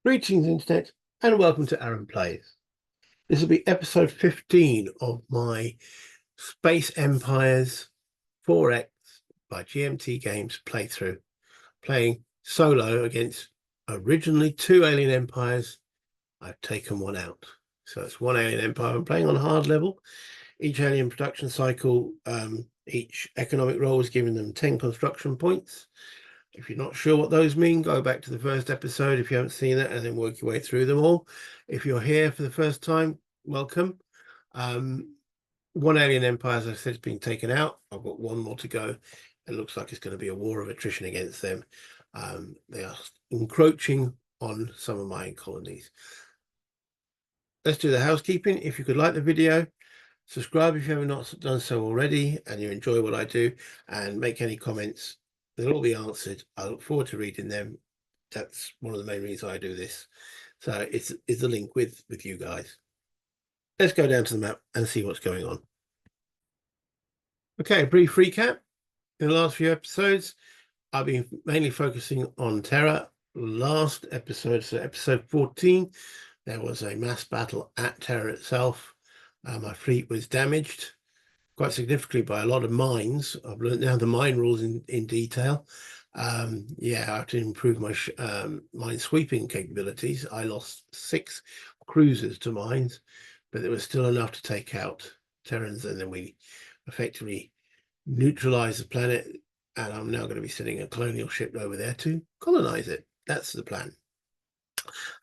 Greetings, Internet, and welcome to Aaron Plays. This will be episode 15 of my Space Empires 4X by GMT Games playthrough, playing solo against originally 2 alien empires. I've taken one out. So it's 1 alien empire. I'm playing on hard level. Each alien production cycle, each economic role is giving them 10 construction points. If you're not sure what those mean, go back to the first episode if you haven't seen it, and then work your way through them all. If you're here for the first time, welcome. 1 alien empire, as I said, has been taken out. I've got 1 more to go. It looks like it's going to be a war of attrition against them. They are encroaching on some of my colonies. Let's do the housekeeping. If you could like the video, subscribe if you have not done so already and you enjoy what I do, and make any comments. They'll all be answered. I look forward to reading them. That's one of the main reasons I do this. So it's the link with you guys. Let's go down to the map and see what's going on. Okay, brief recap. In the last few episodes, I've been mainly focusing on Terra. Last episode, so episode 14, there was a mass battle at Terra itself. My fleet was damaged quite significantly by a lot of mines. I've learned now the mine rules in detail. Yeah, I have to improve my mine sweeping capabilities. I lost 6 cruisers to mines, but there was still enough to take out Terrans, and then we effectively neutralized the planet, and I'm now going to be sending a colonial ship over there to colonize it. That's the plan.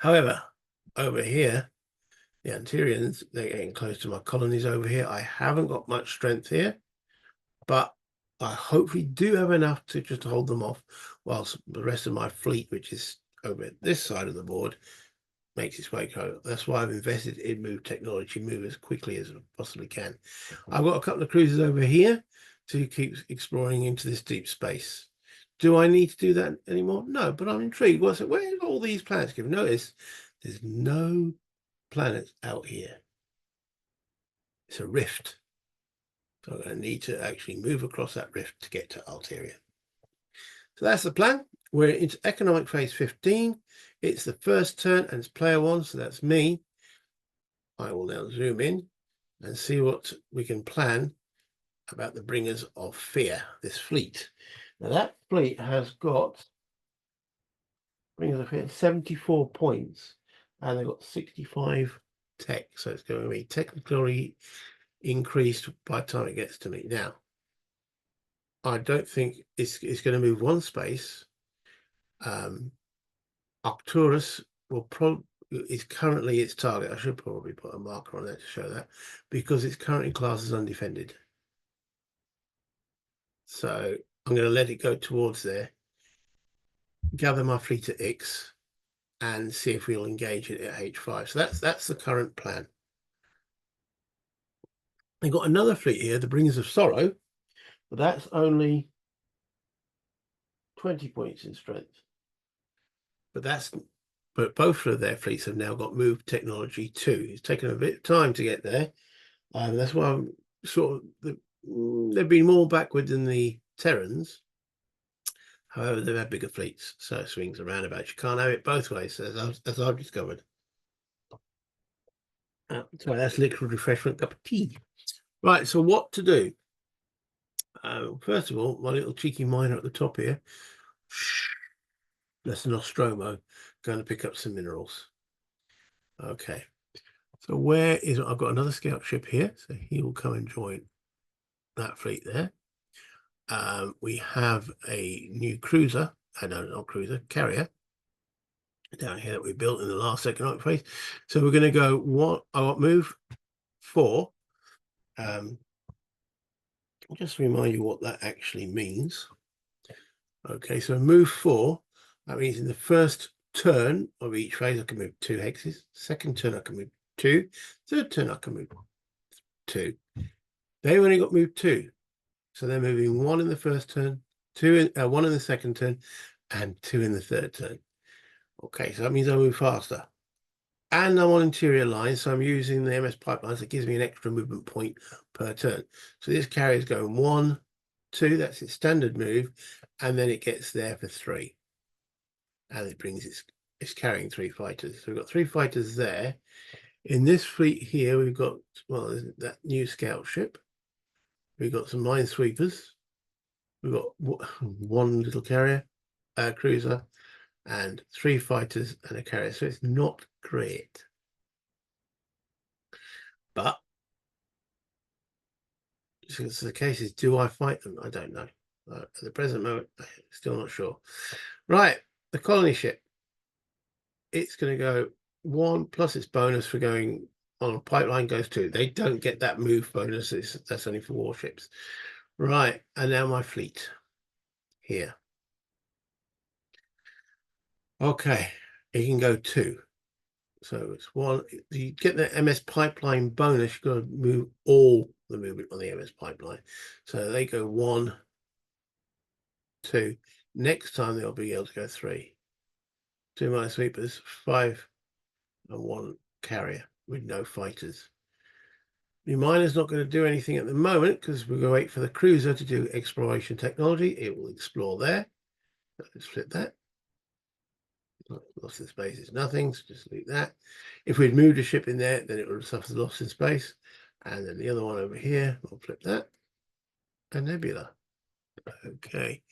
However, over here, the Altairians, they're getting close to my colonies over here. I haven't got much strength here, but I hopefully do have enough to just hold them off whilst the rest of my fleet, which is over at this side of the board, makes its way over. That's why I've invested in move technology, move as quickly as I possibly can. I've got a couple of cruisers over here to keep exploring into this deep space. Do I need to do that anymore? No, but I'm intrigued. Where are all these planets? Give notice, there's no planets out here. It's a rift. So I'm going to need to actually move across that rift to get to Altaria. So that's the plan. We're into economic phase 15. It's the first turn and it's player 1, so that's me. I will now zoom in and see what we can plan about the bringers of fear, this fleet. Now that fleet has got bringers of fear 74 points, and they've got 65 tech, so it's going to be technically increased by the time it gets to me. Now, I don't think it's going to move 1 space. Arcturus is currently its target. I should probably put a marker on there to show that, because it's currently classed as undefended. So I'm going to let it go towards there, gather my fleet at X, and see if we'll engage it at H5. So that's the current plan. They've got another fleet here, the Bringers of Sorrow, but that's only 20 points in strength. But both of their fleets have now got move technology 2. It's taken a bit of time to get there. That's why I'm sort of they've been more backward than the Terrans. However, they've had bigger fleets, so it swings and roundabouts. You can't have it both ways, as I've discovered. Sorry, that's liquid refreshment, cup of tea. Right, so what to do? First of all, my little cheeky miner at the top here. That's an Nostromo going to pick up some minerals. Okay, so where is I've got another scout ship here, so he will come and join that fleet there. We have a new cruiser, not cruiser, carrier down here that we built in the last economic phase. So we're going to go move 4. Just to remind you what that actually means. Okay, so move 4, that means in the first turn of each phase I can move 2 hexes. Second turn I can move 2. Third turn I can move 2. They've only got moved 2, so they're moving 1 in the first turn, 1 in the second turn, and 2 in the third turn. Okay, so that means I move faster. And I'm on interior lines, so I'm using the MS pipelines. That gives me an extra movement point per turn. So this carrier is going 1, 2, that's its standard move, and then it gets there for 3. And it brings its is carrying 3 fighters. So we've got 3 fighters there. In this fleet here, we've got, well, that new scout ship. We've got some minesweepers. We've got one little carrier, cruiser, and 3 fighters and a carrier. So it's not great. But since the case is, do I fight them? I don't know. At the present moment, still not sure. Right, the colony ship. It's going to go 1 plus its bonus for going on a pipeline goes 2. They don't get that move bonus. That's only for warships. Right, and now my fleet here. Okay, it can go 2. So it's 1. You get the MS pipeline bonus, you've got to move all the movement on the MS pipeline. So they go 1, 2. Next time they'll be able to go 3. 2 minesweepers, 5, and 1 carrier with no fighters. The miner's not going to do anything at the moment because we're going to wait for the cruiser to do exploration technology. It will explore there. Let's flip that. Loss in space is nothing, so just leave that. If we'd moved a ship in there, then it would have suffered loss in space. And then the other one over here, we'll flip that. A nebula. Okay.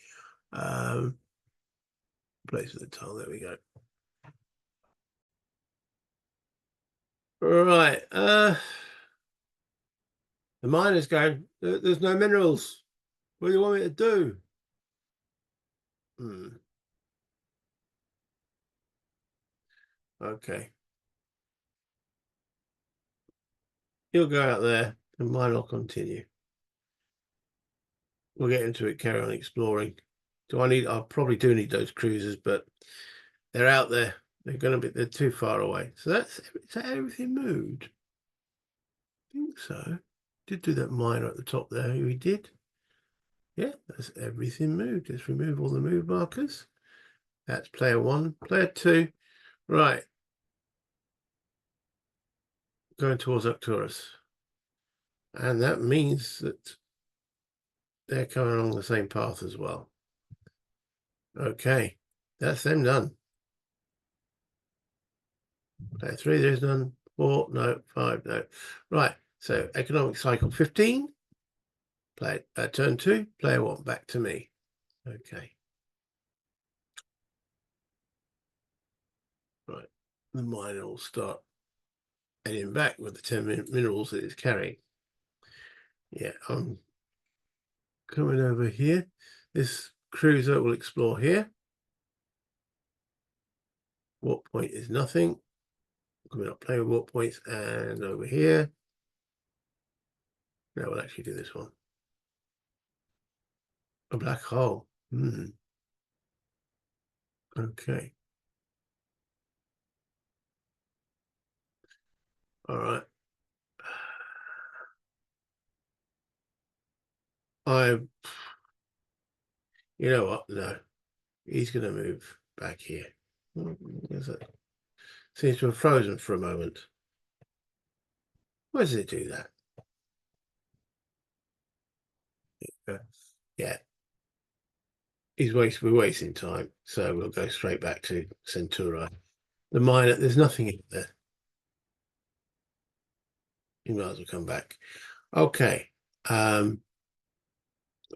Place for the tile, there we go. Right. The miner's going, there's no minerals. What do you want me to do? Okay. He'll go out there and mine will continue. We'll get into it, carry on exploring. I probably do need those cruisers, but they're out there. They're too far away. So is that everything moved? I think so. Did do that miner at the top there. We did. Yeah, that's everything moved. Let's remove all the move markers. That's player 1, player 2. Right. Going towards Arcturus. And that means that they're coming along the same path as well. Okay, that's them done. Player 3, there's none. 4, no. 5, no. Right, so economic cycle 15. Turn 2, player 1, back to me. Okay. Right, the miner will start heading back with the 10 minerals that it's carrying. Yeah, I'm coming over here. This cruiser will explore here. Warp point is nothing. Coming up, play with warp points, and over here. No, we'll actually do this one. A black hole. Okay. All right. You know what? No, he's going to move back here. Is it? Seems to have frozen for a moment. Why does it do that? Yeah. We're wasting time. So we'll go straight back to Centauri. The miner, there's nothing in there. You might as well come back. Okay. The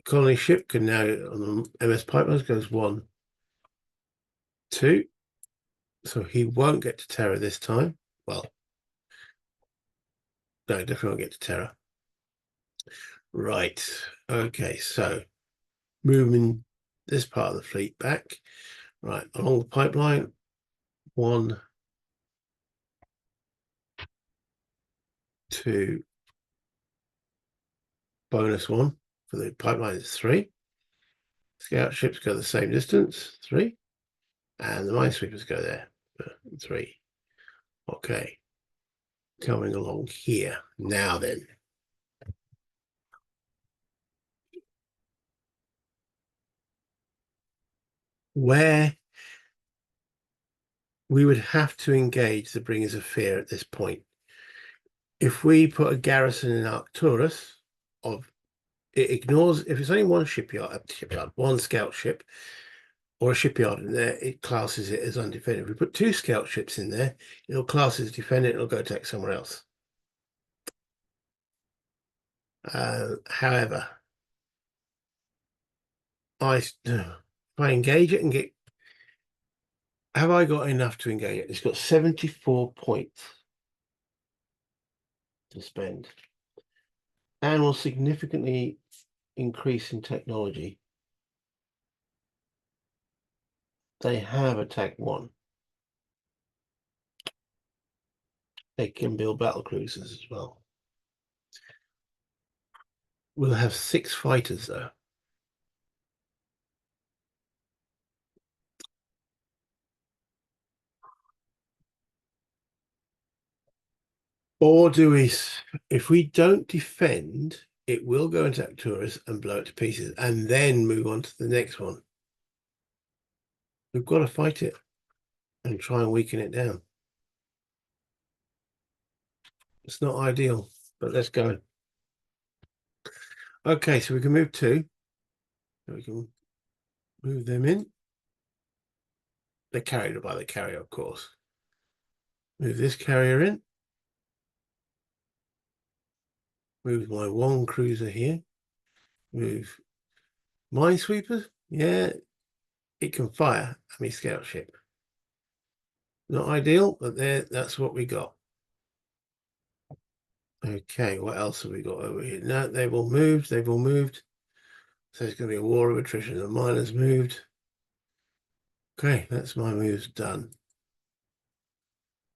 colony ship can now, on the MS pipelines, goes 1, 2. So he won't get to Terra this time. Well, no, definitely won't get to Terra. Right. Okay, so moving this part of the fleet back. Right, along the pipeline. 1, 2. Bonus 1 for the pipeline is 3. Scout ships go the same distance, 3. And the minesweepers go there, 3. Okay. Coming along here. Now then. Where we would have to engage the Bringers of Fear at this point. If we put a garrison in Arcturus, it ignores, if it's only one shipyard, one scout ship, or a shipyard in there, it classes it as undefended. If we put 2 scout ships in there, it'll class as defended, it'll go attack somewhere else. However, if I engage it and get, have I got enough to engage it? It's got 74 points to spend, and will significantly increase in technology. They have attack 1. They can build battle cruisers as well. We'll have 6 fighters though. Or do we, if we don't defend, it will go into Arcturus and blow it to pieces and then move on to the next one. We've got to fight it and try and weaken it down. It's not ideal, but let's go. Okay, so we can move 2. We can move them in. They're carried by the carrier, of course. Move this carrier in. Move my 1 cruiser here. Move minesweepers. Yeah, it can fire a me scout ship. Not ideal, but that's what we got. Okay, what else have we got over here? No, they've all moved. They've all moved. So it's going to be a war of attrition. The miners moved. Okay, that's my moves done.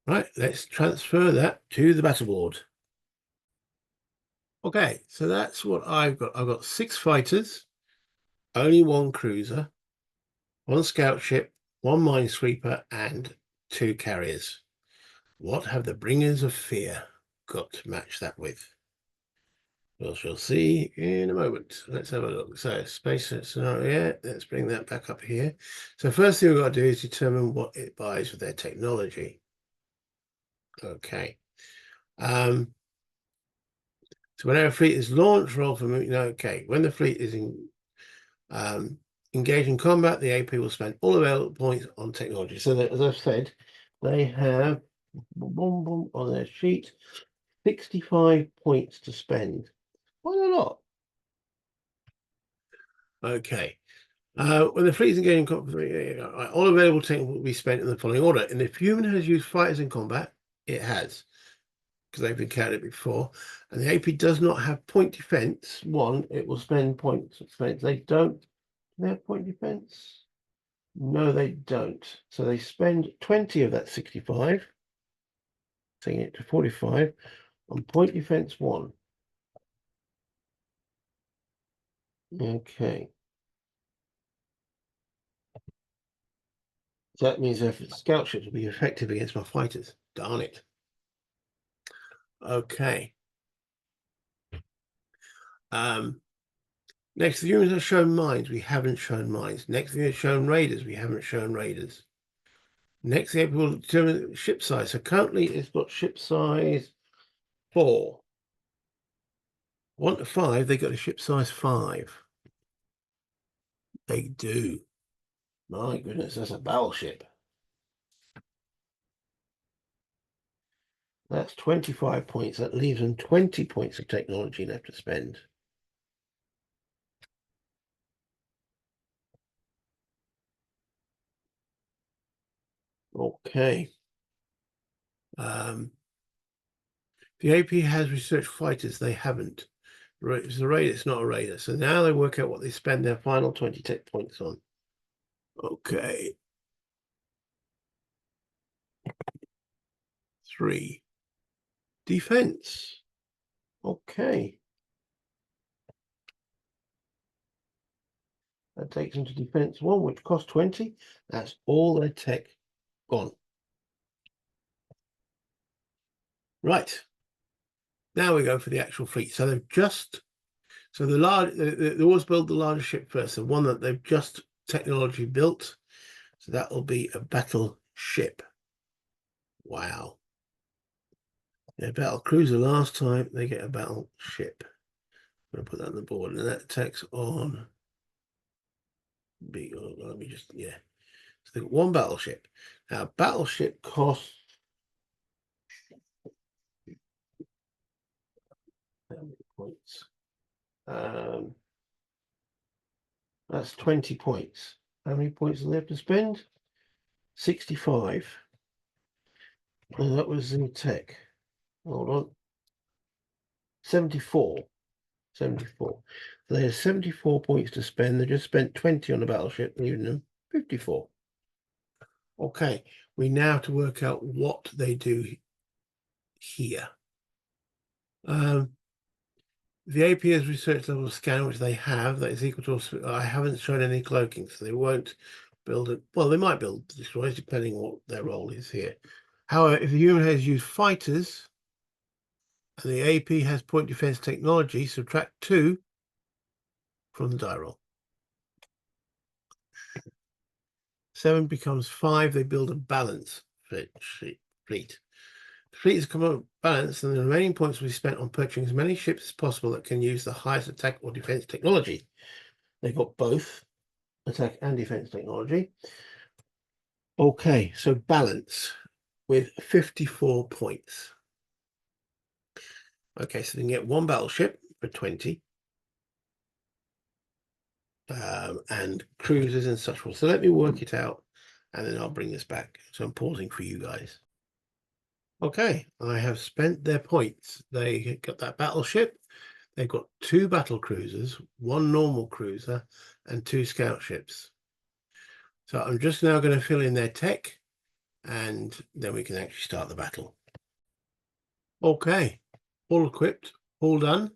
Right, let's transfer that to the battle board. Okay, so that's what I've got. I've got 6 fighters, only 1 cruiser, 1 scout ship, 1 minesweeper, and 2 carriers. What have the bringers of fear got to match that with? We shall see in a moment. Let's have a look. So space scenario, let's bring that back up here. So first thing we've got to do is determine what it buys with their technology. Okay. So whenever a fleet is launched, roll for moving. Okay. When the fleet is engaged in combat, the AP will spend all available points on technology. So that, as I've said, they have on their sheet 65 points to spend. Quite a lot. Okay. When the fleet is engaged in combat, all available technology will be spent in the following order. And if human has used fighters in combat, it has, because they've been counted before. And the AP does not have point defense. 1, it will spend points defense. They don't. Do they have point defense? No, they don't. So they spend 20 of that 65, taking it to 45 on point defense 1. Okay. So that means their scout ships will be effective against my fighters. Darn it. Okay. Next, the humans have shown mines. We haven't shown mines. Next, thing, have shown raiders. We haven't shown raiders. Next, they will determine ship size. So currently, it's got ship size 4. 1 to 5, they got a ship size 5. They do. My goodness, that's a battleship. That's 25 points. That leaves them 20 points of technology left to spend. Okay. The AP has research fighters. They haven't. It's a raider. It's not a raider. So now they work out what they spend their final 20 tech points on. Okay. 3. Defense. Okay. That takes them to defense 1, which costs 20. That's all their tech gone. Right. Now we go for the actual fleet. So they've just, so they always build the largest ship first, the one that they've just technology built. So that will be a battleship. Wow. Their battle cruiser last time, they get a battleship. I'm going to put that on the board, and that takes on Let me just, yeah. So they've got one battleship. Now, battleship costs, how many points? That's 20 points. How many points do they have to spend? 65. And that was in tech. Hold on. 74. 74. So they have 74 points to spend. They just spent 20 on the battleship, leaving them 54. Okay, we now have to work out what they do here. The AP has research level scan, which they have, that is equal to, I haven't shown any cloaking, so they won't build it. Well, they might build destroyers depending on what their role is here. However, if the human has used fighters and the AP has point defense technology, subtract 2 from the die roll. 7 becomes 5. They build a balance fleet. The fleet is come balanced, and the remaining points will be spent on purchasing as many ships as possible that can use the highest attack or defense technology. They've got both attack and defense technology. Okay, so balance with 54 points. Okay, so they can get one battleship for 20. And cruisers and such forth. So let me work it out, and then I'll bring this back. So I'm pausing for you guys. Okay, I have spent their points. They got that battleship. They've got 2 battle cruisers, 1 normal cruiser, and 2 scout ships. So I'm just now going to fill in their tech, and then we can actually start the battle. Okay, all equipped, all done.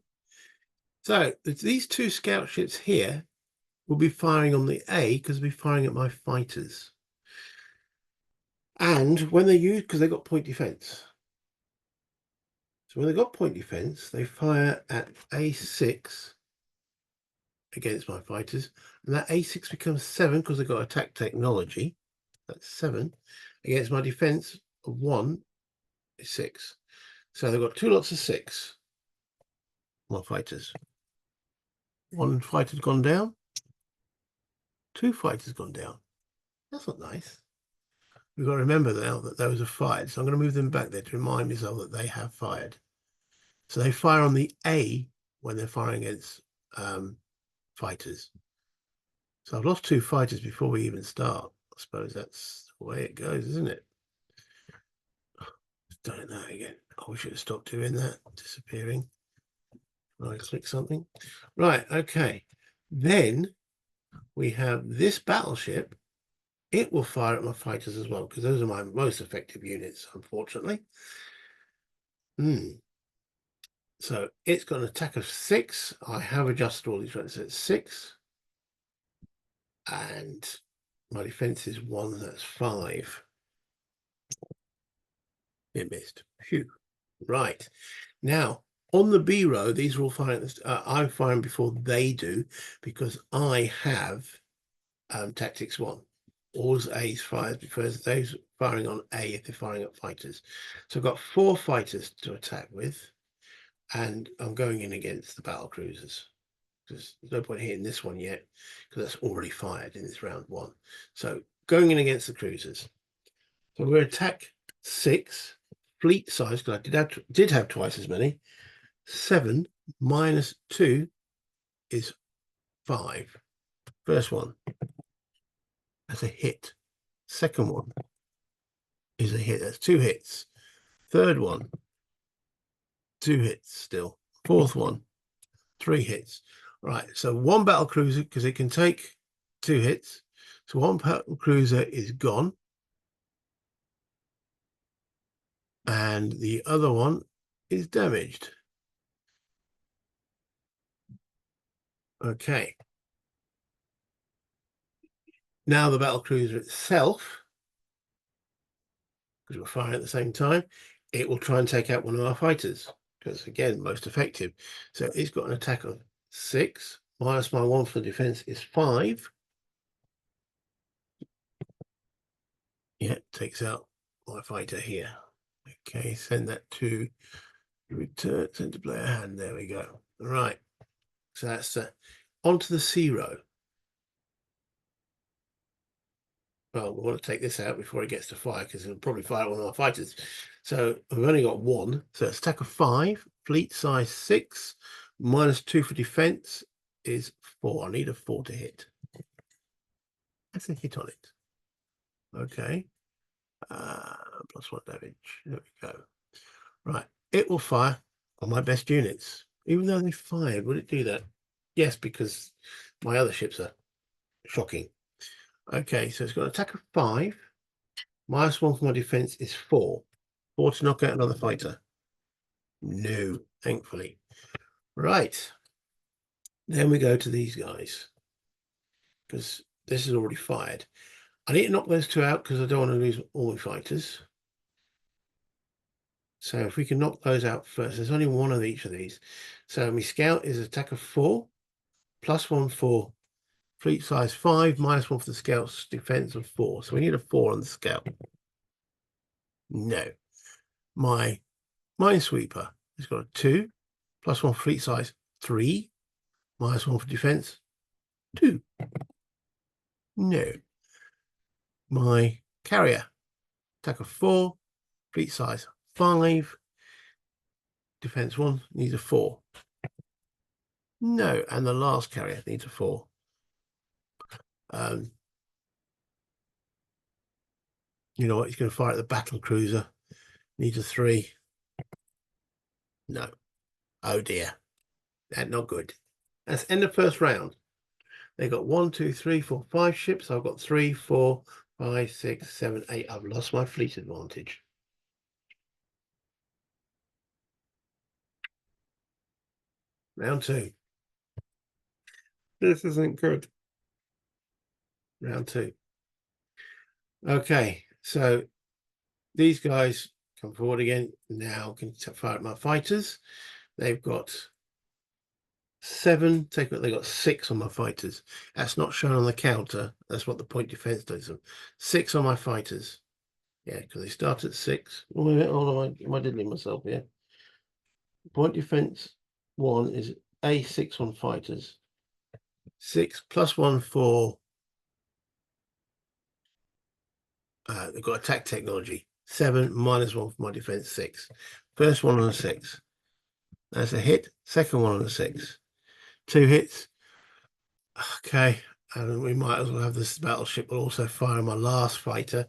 So these 2 scout ships here will be firing on the A because they'll be firing at my fighters. And when they use, because they've got point defense. So when they've got point defense, they fire at A6 against my fighters. And that A6 becomes 7 because they've got attack technology. That's 7 against my defense of 1 is 6. So they've got 2 lots of 6. My fighters. 1 fighter's gone down. 2 fighters gone down. That's not nice. We've got to remember now that those are fired. So I'm going to move them back there to remind myself that they have fired. So they fire on the A when they're firing against fighters. So I've lost 2 fighters before we even start. I suppose that's the way it goes, isn't it? Just done it now again. I wish it had stopped doing that, disappearing. I click something. Right, okay. Then we have this battleship. It will fire at my fighters as well, because those are my most effective units, unfortunately. So it's got an attack of 6. I have adjusted all these rates at 6. And my defense is 1, that's 5. It missed. Phew. Right. Now, on the B row, these are all firing. I'm firing before they do, because I have tactics 1. Always A's fires because those firing on A if they're firing at fighters. So I've got 4 fighters to attack with, and I'm going in against the battle cruisers. Because there's no point hitting this one yet, because that's already fired in this round 1. So going in against the cruisers. So we're attack 6, fleet size, because I did have twice as many. 7 minus 2 is 5. First one, that's a hit. Second one is a hit. That's 2 hits. Third one, 2 hits still. Fourth one, 3 hits. Right, so 1 battle cruiser, because it can take 2 hits. So 1 battle cruiser is gone. And the other one is damaged. Okay. Now the battle cruiser itself, because we're firing at the same time, it will try and take out one of our fighters, because again, most effective. So it's got an attack of 6 minus my 1 for defense is 5. Yeah, takes out my fighter here. Okay, send that to return, send to player hand. There we go. All right. So that's onto the C row. well, we want to take this out before it gets to fire, because it'll probably fire at one of our fighters. So we've only got one. So it's attack of 5, fleet size 6, -2 for defense is 4. I need a 4 to hit. That's a hit on it. Okay. +1 damage. There we go. Right. It will fire on my best units. Even though they fired, would it do that? Yes, because my other ships are shocking. Okay, so it's got an attack of 5. -1 for my defense is 4. 4 to knock out another fighter. No, thankfully. Right. Then we go to these guys, because this is already fired. I need to knock those 2 out because I don't want to lose all my fighters. So if we can knock those out first, there's only one of each of these. So my scout is attack of 4, +1 for fleet size 5, -1 for the scout's defense of 4. So we need a 4 on the scout. No. My minesweeper has got a 2, +1 fleet size 3, -1 for defense 2. No. My carrier, attack of 4, fleet size 5, defense 1, needs a 4. No, and the last carrier needs a 4. You know what? He's going to fire at the battle cruiser. Needs a 3. No. Oh dear. That's not good. That's end of first round. They got 1, 2, 3, 4, 5 ships. I've got 3, 4, 5, 6, 7, 8. I've lost my fleet advantage. Round 2. This isn't good. Round 2. Okay, so these guys come forward again. Now can fire at my fighters. They've got 7. They got 6 on my fighters. That's not shown on the counter. That's what the point defense does. 6 on my fighters. Yeah, because they start at 6. Oh, wait a minute, hold on, am I diddling myself here? Point defense 1 is A6 on fighters. 6 +1 for they've got attack technology. 7 -1 for my defense 6. First one on a 6. That's a hit. Second one on a 6. 2 hits. Okay, and we might as well have this battleship will also fire my last fighter.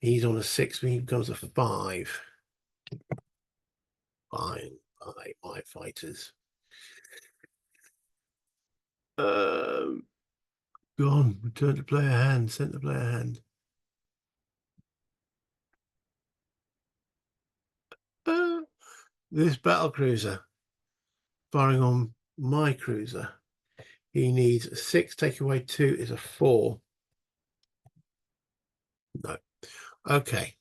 He's on a 6, he becomes a 5. Fine, my fighters. Gone. Return to player hand. Sent to player hand. This battle cruiser firing on my cruiser. He needs a 6. Take away 2 is a 4. No. Okay.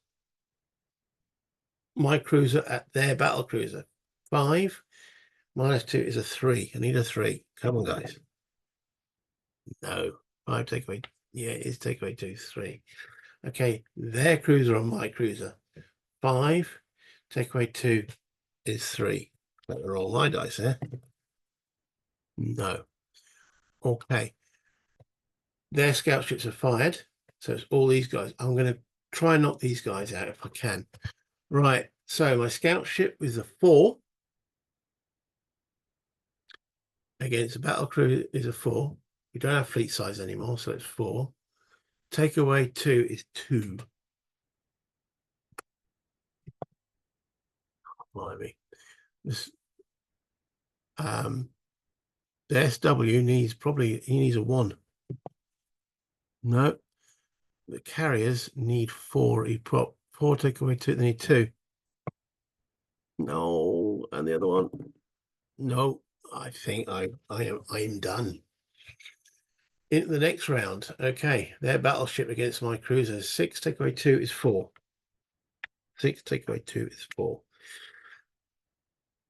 My cruiser at their battle cruiser. 5 -2 is a 3. I need a 3. Come on, guys. No. 5 take away. Yeah, it is take away 2, 3. Okay, their cruiser on my cruiser. 5 take away 2 is 3. Better roll my dice there. No. Okay. Their scout ships are fired. So it's all these guys. I'm going to try and knock these guys out if I can. Right. So my scout ship is a 4. Against a battle crew is a 4. We don't have fleet size anymore, so it's 4. Take away 2 is 2. Blimey. This the SW needs he needs a 1. No. The carriers need 4. He prop 4 take away 2, they need 2. No, and the other one. No, I think I'm done. In the next round, okay, their battleship against my cruiser. 6 take away 2 is 4. 6 take away 2 is 4.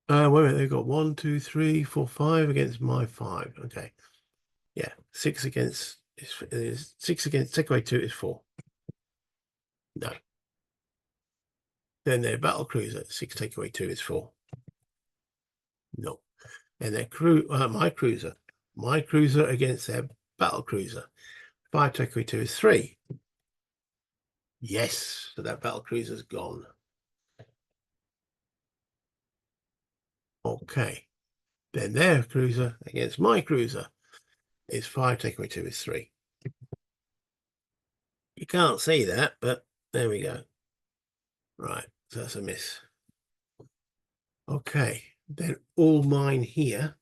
Wait a minute, they've got 1, 2, 3, 4, 5 against my 5. Okay. Yeah, 6 against is 6 against take away 2 is 4. No. Then their battle cruiser, 6 take away 2 is 4. No. And their my cruiser against their battle cruiser. 5 take away 2 is 3. Yes, so that battle cruiser's gone. Okay. Then their cruiser against my cruiser is 5, take away 2 is 3. You can't see that, but there we go. Right, so that's a miss. Okay, then all mine here.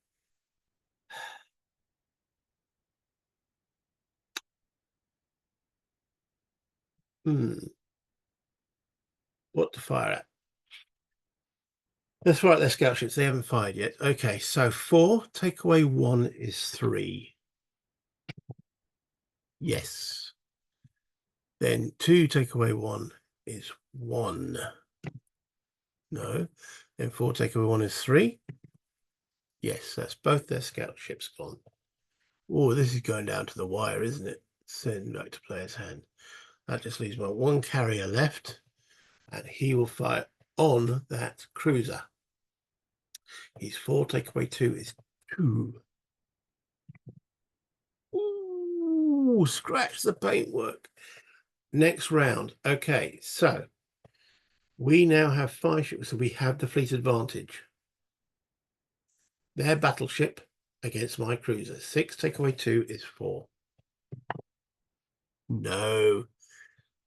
What to fire at? That's right, they're scout ships. They haven't fired yet. Okay, so 4, take away 1 is 3. Yes. Then 2, take away 1 is 1. No. Then 4, take away 1 is 3. Yes, that's both their scout ships gone. Oh, this is going down to the wire, isn't it? Send back to player's hand. That just leaves my 1 carrier left, and he will fire on that cruiser. He's 4, take away 2 is 2. Ooh, scratch the paintwork. Next round. Okay, so we now have 5 ships, so we have the fleet advantage. Their battleship against my cruiser. 6, take away 2 is 4. No.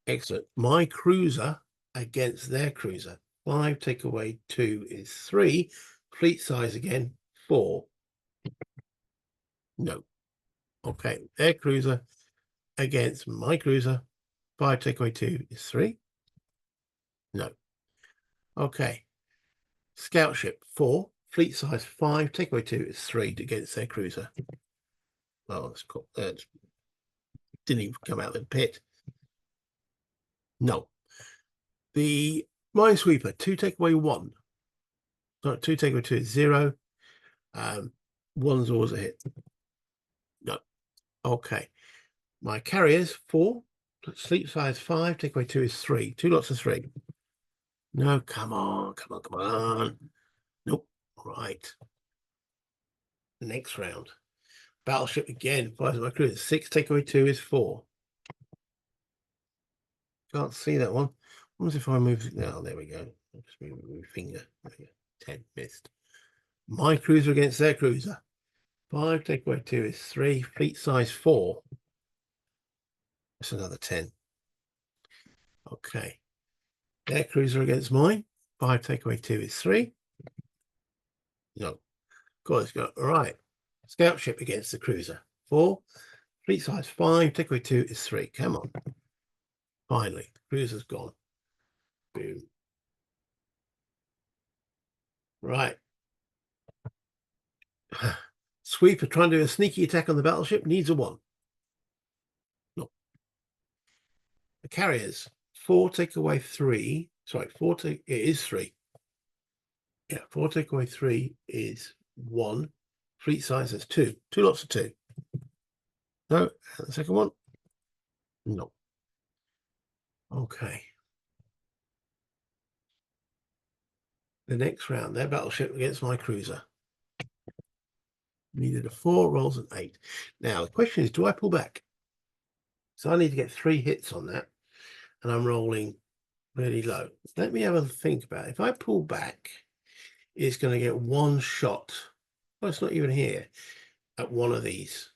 Excellent. My cruiser against their cruiser. 5, take away 2 is 3. Fleet size again, 4. No. Okay, their cruiser against my cruiser. 5, take away 2 is 3. No. Okay. Scout ship 4. Fleet size 5. Take away 2 is 3 against their cruiser. Oh, that's cool. That didn't even come out of the pit. No. The minesweeper 2, take away 1. Sorry, 2, take away 2 is 0. 1's always a hit. No. Okay. My carriers 4. Sleep size 5. Take away 2 is 3. 2 lots of 3. No, come on, come on, come on. Nope. All right. Next round. Battleship again. 5 of my crew. 6, take away 2 is 4. Can't see that one. What was if I move it? No, there we go. I'll just move my finger. There we go. 10 missed. My cruiser against their cruiser. 5, take away 2 is 3. Fleet size 4. That's another 10. Okay. Their cruiser against mine. 5, take away 2 is 3. No. God, it's got all right. Scout ship against the cruiser. 4. Fleet size 5. Take away 2 is 3. Come on. Finally, the cruiser's gone. Boom. Right. Sweeper trying to do a sneaky attack on the battleship needs a 1. No. The carriers. 4, take away 3. Sorry, 4 take it is 3. Yeah, 4 take away 3 is 1. Fleet size is 2. 2 lots of 2. No, and the second one. No. Okay. The next round, their battleship against my cruiser. Needed a 4, rolls an 8. Now the question is, do I pull back? So I need to get 3 hits on that, and I'm rolling really low. Let me have a think about it. If I pull back, it's going to get 1 shot. Well, it's not even here at one of these.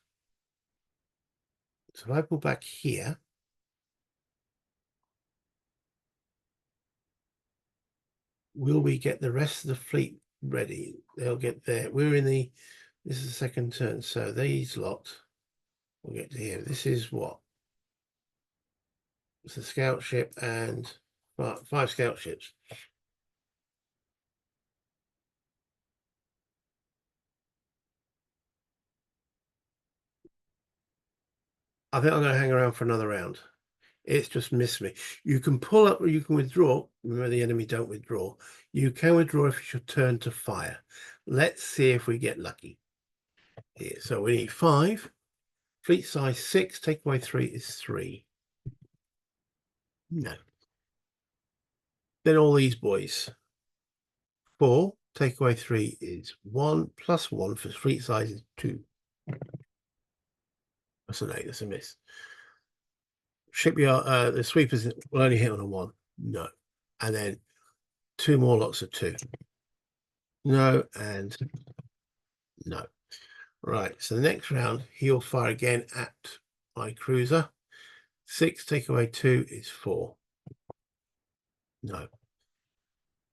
So if I pull back here, will we get the rest of the fleet ready? They'll get there. We're in the, this is the second turn. So these lot will get to here. This is what? It's a scout ship and 5 scout ships. I think I'm going to hang around for another round. It's just missed me. You can pull up or you can withdraw. Remember, the enemy don't withdraw. You can withdraw if it's your turn to fire. Let's see if we get lucky here. So we need 5. Fleet size 6. Take away 3 is 3. No. Then all these boys. 4. Take away 3 is 1. Plus 1 for fleet size is 2. That's an 8. That's a miss. shipyard, the sweepers will only hit on a 1. No. And then 2 more lots of 2. No, and no. Right, so the next round, he'll fire again at my cruiser. 6 take away 2 is 4. No.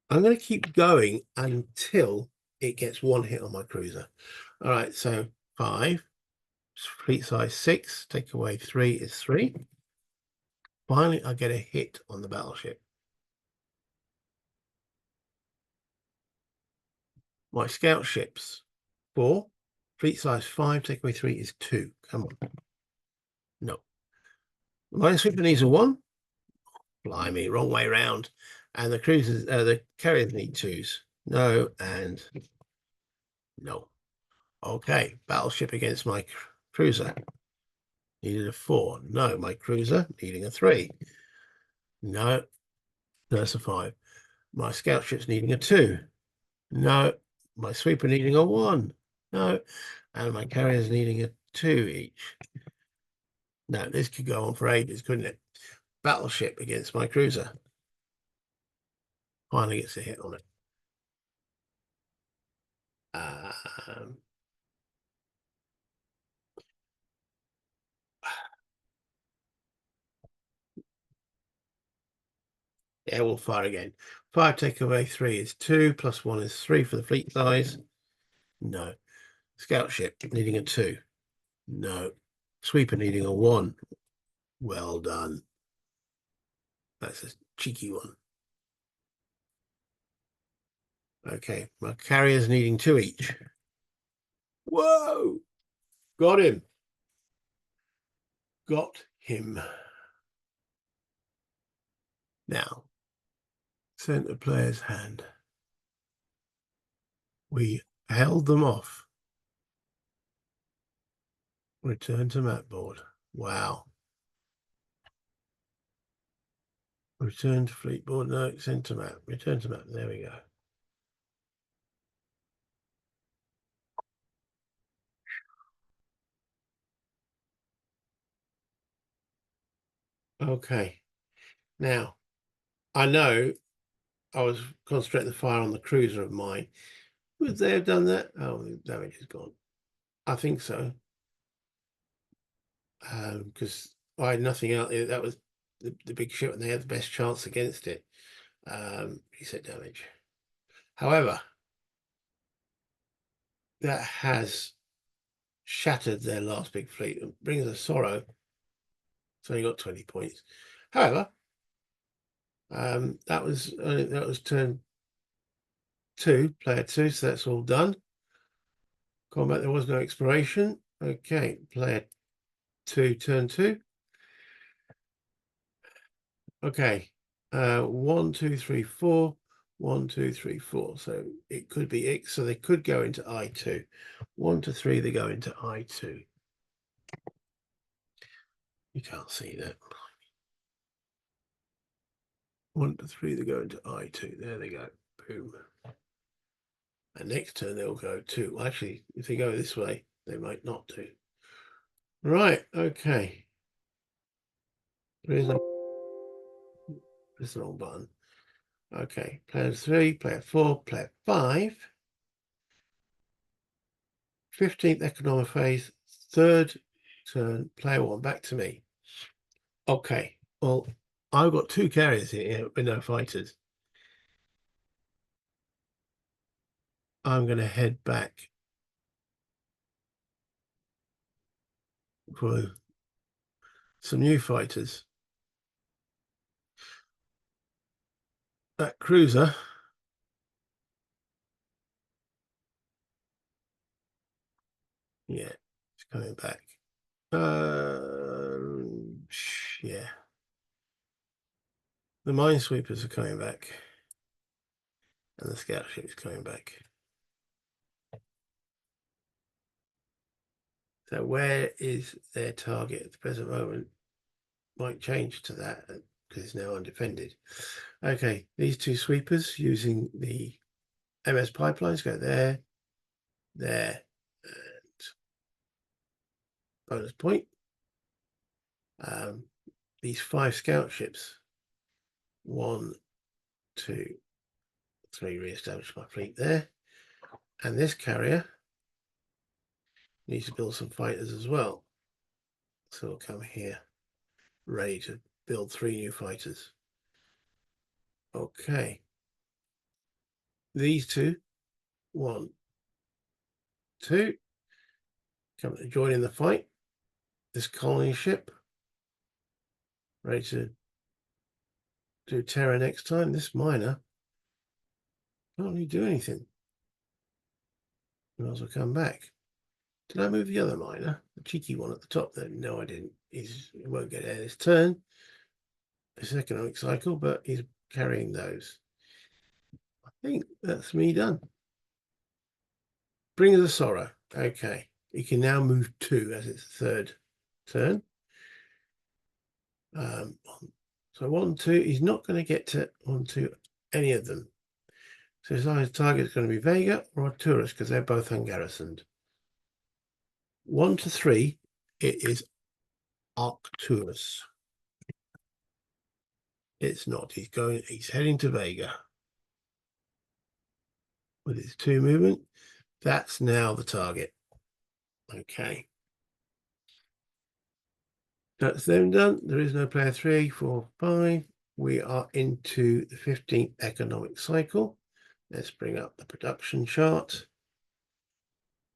I'm going to keep going until it gets 1 hit on my cruiser. All right, so 5. Fleet size 6, take away 3 is 3. Finally, I get a hit on the battleship. My scout ships, 4. Fleet size 5, take away 3 is 2. Come on. No. The minesweeper needs a 1. Blimey, wrong way round. And the cruisers, the carriers need 2s. No, and no. Okay, battleship against my cruiser. Needed a 4. No, my cruiser needing a 3. No, that's a 5. My scout ship's needing a 2. No, my sweeper needing a 1. No, and my carrier's needing a 2 each. Now, this could go on for ages, couldn't it? Battleship against my cruiser. Finally gets a hit on it. Yeah, we'll fire again. 5 take away 3 is 2, plus 1 is 3 for the fleet size. No. Scout ship needing a 2. No. Sweeper needing a 1. Well done. That's a cheeky one. Okay, my carriers needing 2 each. Whoa! Got him. Got him. Now, center player's hand. We held them off. Return to map board. Wow. Return to fleet board. No, center map. Return to map. There we go. Okay. Now, I know I was concentrating the fire on the cruiser of mine. Would they have done that? Oh, the damage is gone. I think so. Because I had nothing else. That was the big ship, and they had the best chance against it. Reset damage. However, that has shattered their last big fleet and brings us sorrow. So you got 20 points. However, that was turn 2, player 2, so that's all done. Combat, there was no expiration. Okay, player 2, turn 2. Okay, 1, 2, 3, 4. 1, 2, 3, 4. So it could be X. So they could go into I2. 1 to 3, they go into I2. You can't see that. 1 to 3, they go into I2. There they go. Boom. And next turn they'll go 2. Well, actually, if they go this way, they might not do. Right. Okay. There's the wrong button. Okay. Player 3, player 4, player 5. 15th economic phase, 3rd turn, player 1, back to me. Okay, well, I've got 2 carriers here with no fighters. I'm going to head back for some new fighters. That cruiser, yeah, it's coming back. Yeah. The minesweepers are coming back. And the scout ship is coming back. So where is their target at the present moment? Might change to that because it's now undefended. Okay, these 2 sweepers using the MS pipelines go there, there, and bonus point. these 5 scout ships. 1, 2, 3, re-establish my fleet there. And this carrier needs to build some fighters as well. So we'll come here, ready to build 3 new fighters. Okay. These 2, 1, 2, come to join in the fight. This colony ship, ready to do Terra next time. This miner can't really do anything. Might as well come back. Did I move the other miner? The cheeky one at the top there? No, I didn't. He won't get there this turn. It's an economic cycle, but he's carrying those. I think that's me done. Bring of the Sorrow. Okay. He can now move 2 as its 3rd turn. So 1, 2, he's not going to get to 1, 2, any of them. So his target is going to be Vega or Arcturus because they're both ungarrisoned. 1 to 3, it is Arcturus. It's not. He's heading to Vega with his 2 movement. That's now the target. Okay. That's them done. There is no player 3, 4, 5. We are into the 15th economic cycle. Let's bring up the production chart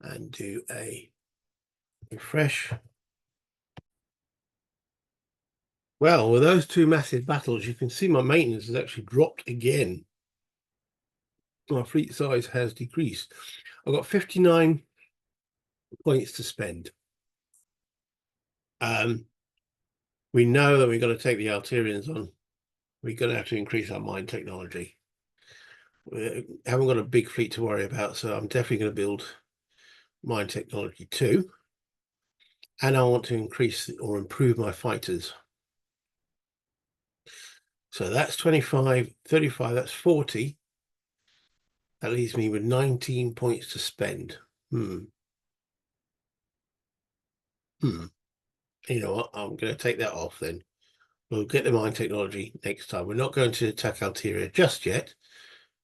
and do a refresh. Well, with those 2 massive battles, you can see my maintenance has actually dropped again. My fleet size has decreased. I've got 59 points to spend. We know that we've got to take the Altairians on. We're going to have to increase our mine technology. We haven't got a big fleet to worry about, so I'm definitely going to build mine technology too. And I want to increase or improve my fighters. So that's 25, 35, that's 40. That leaves me with 19 points to spend. You know what? I'm going to take that off then. We'll get the mine technology next time. We're not going to attack Altair just yet,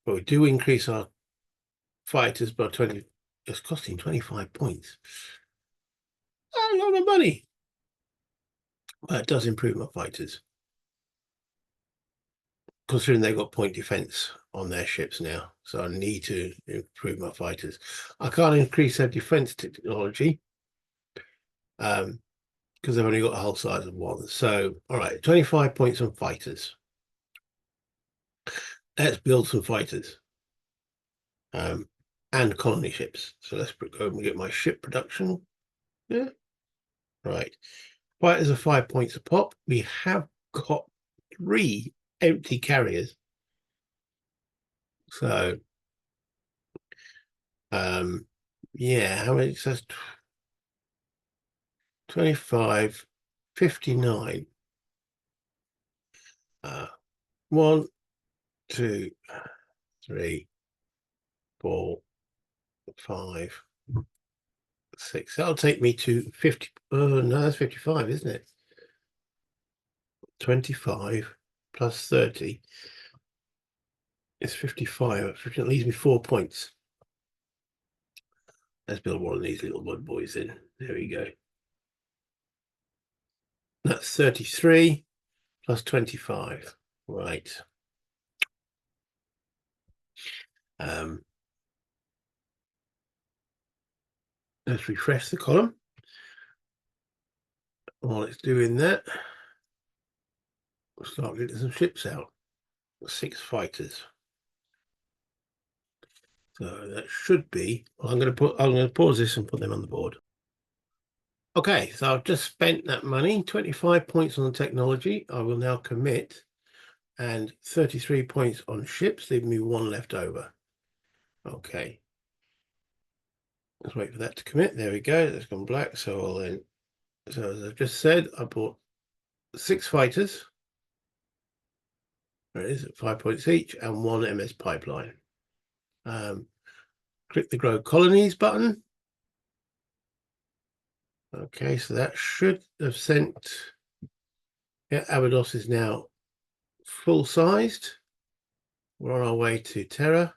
but we do increase our fighters by 20. It's costing 25 points. A lot of money. But it does improve my fighters. Considering they've got point defense on their ships now. So I need to improve my fighters. I can't increase their defense technology because they've only got a hull size of 1. So, all right, 25 points on fighters. Let's build some fighters and colony ships. So let's go and get my ship production. Yeah, right. Fighters are 5 points a pop. We have got 3 empty carriers. So, yeah, how many? It says 25, 59. 1, 2, 3, 4, 5, 6. That'll take me to 50. Oh, no, that's 55, isn't it? 25 plus 30 is 55. It leaves me 4 points. Let's build one of these little mud boys in. There we go. That's 33 plus 25. Right. Let's refresh the column. While it's doing that, we'll start getting some ships out. 6 fighters. So that should be. Well, I'm going to pause this and put them on the board. Okay, so I've just spent that money, 25 points on the technology. I will now commit, and 33 points on ships, leaving me 1 left over. Okay. Let's wait for that to commit. There we go. That's gone black. So I'll then. So as I just said, I bought 6 fighters. There it is, at 5 points each, and 1 MS pipeline. Click the Grow Colonies button. Okay, so that should have sent Yeah, Abydos is now full-sized. We're on our way to Terra,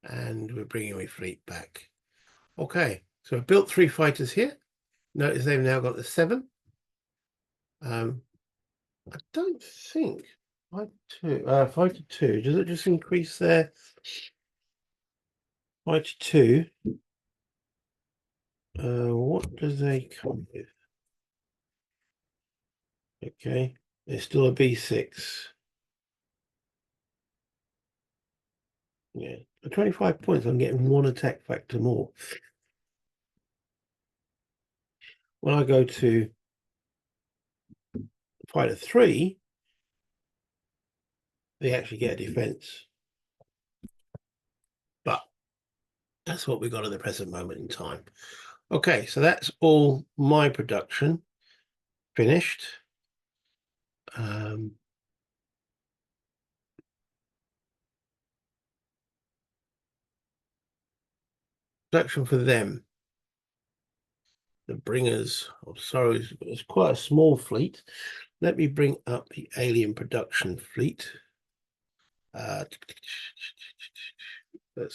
and we're bringing my fleet back. Okay, so I've built 3 fighters here. Notice they've now got the 7. I don't think fighter 2. Does it just increase their fighter 2? What does they come with? Okay, it's still a B6. Yeah, for 25 points, I'm getting 1 attack factor more. When I go to fighter 3, they actually get a defense. But that's what we got at the present moment in time. Okay, so that's all my production finished. Production for them. The bringers of sorrows. It's quite a small fleet. Let me bring up the alien production fleet. That's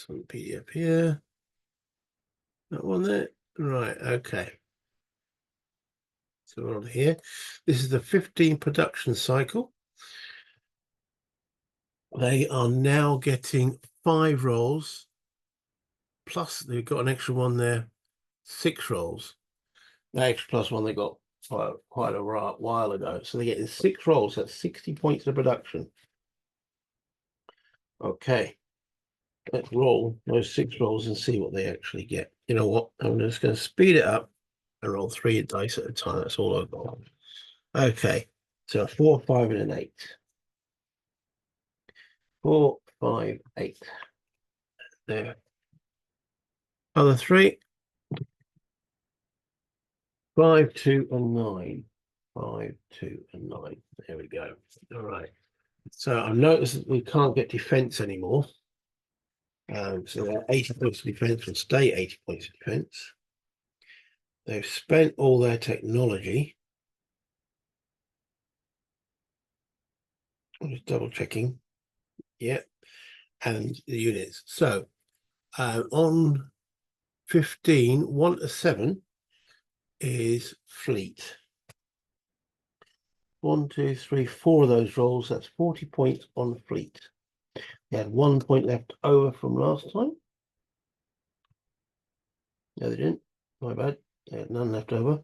on PDF here. That one there. Right, okay. So we're on here. This is the 15 production cycle. They are now getting 5 rolls. Plus they've got an extra one there, 6 rolls. The extra plus one they got quite a while ago. So they're getting 6 rolls. That's 60 points of production. Okay. Let's roll those 6 rolls and see what they actually get. You know what? I'm just going to speed it up and roll 3 dice at a time. That's all I've got. Okay. So a 4, 5, and an 8. 4, 5, 8. There. Other 3. 5, 2, and 9. 5, 2, and 9. There we go. All right. So I've noticed that we can't get defense anymore. So that 80 points of defense will stay 80 points of defense. They've spent all their technology. I'm just double checking. Yep. And the units. So on 15, 1 to 7 is fleet. 1, 2, 3, 4 of those rolls. That's 40 points on fleet. They had 1 point left over from last time. No, they didn't. My bad. They had none left over.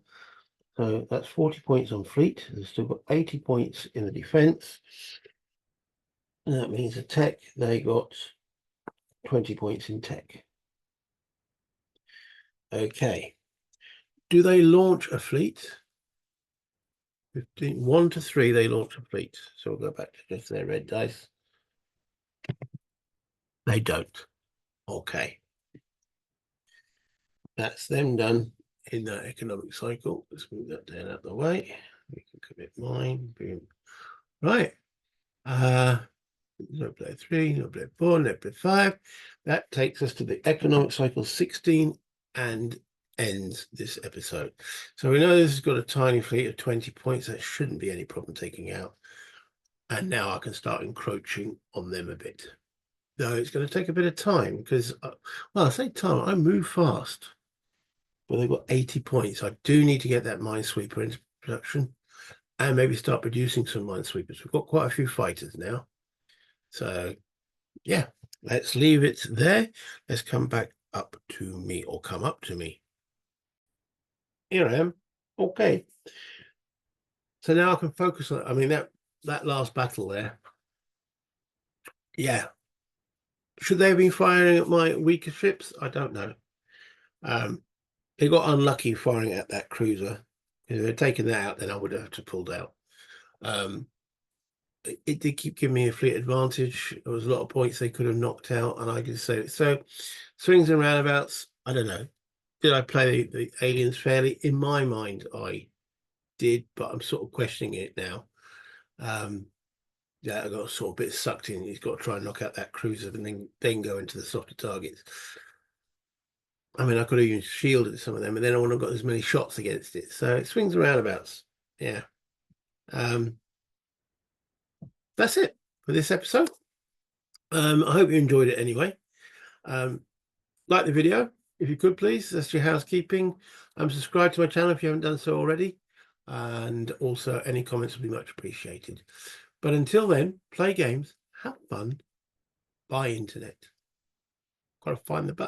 So that's 40 points on fleet. They've still got 80 points in the defense. And that means the tech, they got 20 points in tech. Okay. Do they launch a fleet? 15, 1 to 3, they launch a fleet. So we'll go back to just their red dice. They don't. Okay. That's them done in that economic cycle. Let's move that down out of the way. We can commit mine. Boom. Right. No play 3, no play 4, no play 5. That takes us to the economic cycle 16 and ends this episode. So we know this has got a tiny fleet of 20 points. That shouldn't be any problem taking out. And now I can start encroaching on them a bit. Though it's going to take a bit of time because, well, I say time, I move fast. Well, they've got 80 points. I do need to get that minesweeper into production and maybe start producing some minesweepers. We've got quite a few fighters now. So, yeah, let's leave it there. Let's come back up to me, or come up to me. Here I am. Okay. So now I can focus on, I mean, that last battle there. Yeah. Should they have been firing at my weaker ships? I don't know. They got unlucky firing at that cruiser. If they'd taken that out, then I would have to pulled out. It did keep giving me a fleet advantage. There was a lot of points they could have knocked out, and I did so. So swings and roundabouts, I don't know. Did I play the aliens fairly? In my mind, I did, but I'm sort of questioning it now. Yeah, I got sort of a bit sucked in. He's got to try and knock out that cruiser and then go into the softer targets. I mean, I could have even shielded some of them, and then I wouldn't have got as many shots against it. So it swings and roundabouts. Yeah. that's it for this episode. I hope you enjoyed it anyway. Like the video if you could, please. That's your housekeeping. Subscribe to my channel if you haven't done so already, and also any comments will be much appreciated. But until then, play games, have fun, buy internet. Got to find the button.